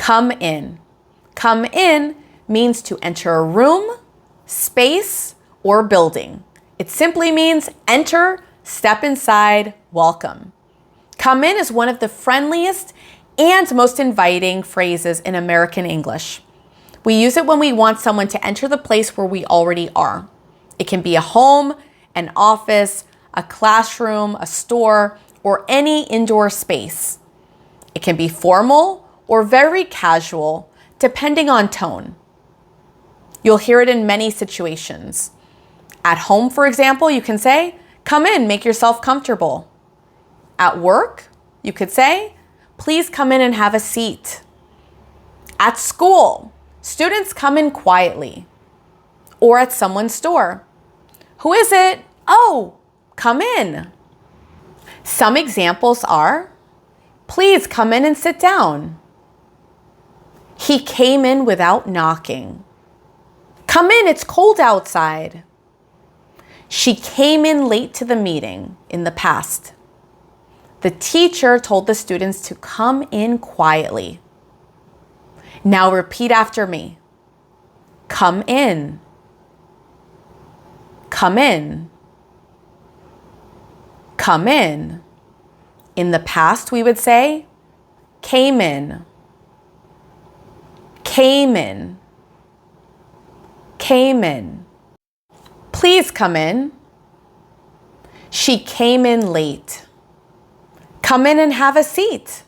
Come in. Come in means to enter a room, space, or building. It simply means enter, step inside, welcome. Come in is one of the friendliest and most inviting phrases in American English. We use it when we want someone to enter the place where we already are. It can be a home, an office, a classroom, a store, or any indoor space. It can be formal or very casual, depending on tone. You'll hear it in many situations. At home, for example, you can say, "Come in, make yourself comfortable." At work, you could say, "Please come in and have a seat." At school, students come in quietly. Or at someone's door. "Who is it?" "Oh, come in." Some examples are, "Please come in and sit down." "He came in without knocking." "Come in, it's cold outside." "She came in late to the meeting," in the past. The teacher told the students to come in quietly. Now repeat after me. Come in. Come in. Come in. In the past, we would say, came in. Came in. Came in. Please come in. She came in late. Come in and have a seat.